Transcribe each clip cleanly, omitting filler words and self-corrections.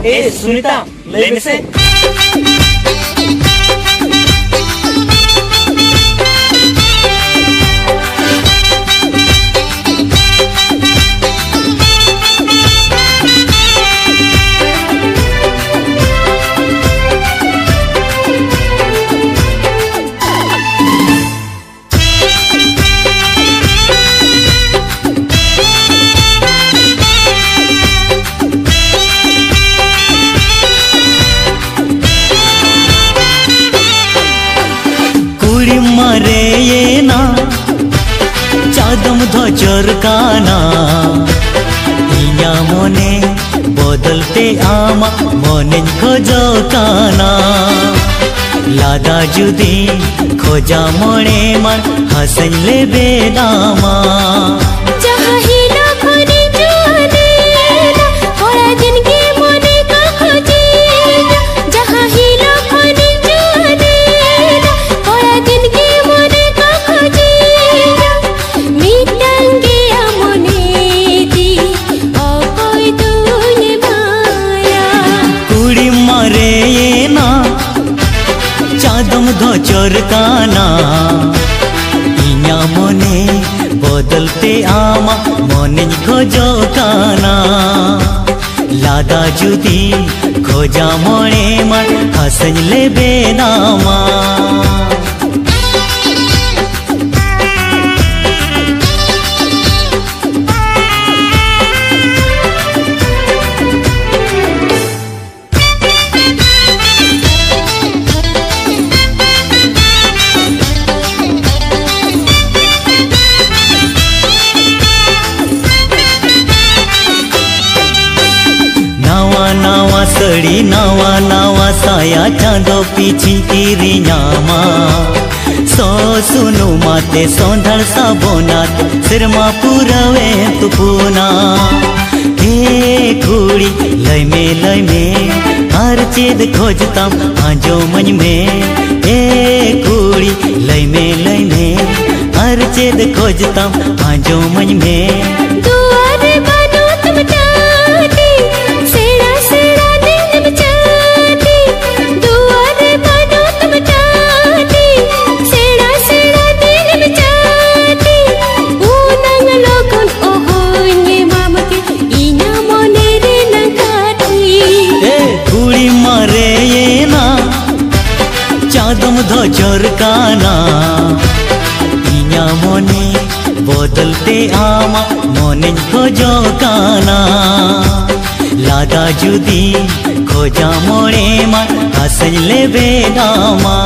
ए सुनीता लय में से मरे ये ना चादम धोचर काना इया मोने बदलते आमा मोने खोजो काना लादा जुदी खोजा मोने मन हसन ले बेदामा धोचर काना इया मोने बदलते आमा मोने खोजो काना लादा जुदी खोजा मोने मन हसन ले बेनामा नावा सड़ी नावा नावा साया चांदो पीछी तीरी न्यामा सो सुनु माते सौंधर सा बोनात सिरमा पुरवे तु पूना हे कुड़ी लय में हर चीज खोजता आजो मन में ए कुड़ी लय में हर चीज खोजता आजो मन में धोचर काना इया मोने बदलते आमा मोने खोजो काना लादा जुदी खोजा मोने मन हसन ले बेदामा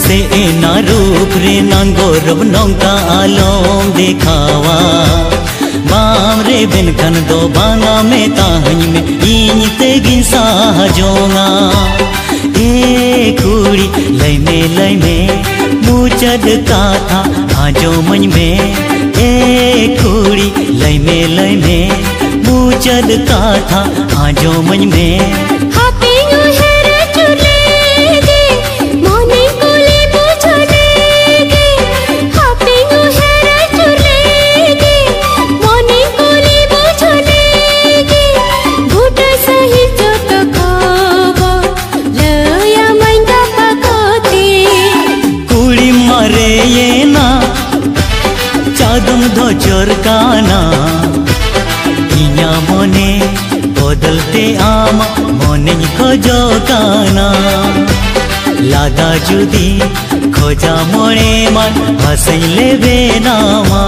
से एना रूप रे नंगोरब नौका आलोम देखावा बाम रे बिन खन दो बांगा में ताहनी में इन ते गिंसा जोंगा ए कुड़ी लय में मुचद का था आजो मन में ए कुड़ी लय में मुचद का था आजो मन में धोचर काना इया मोने बदलते आमा मोने खोजो काना लादा जुदी खोजा मोने मन हसन ले बेनामा।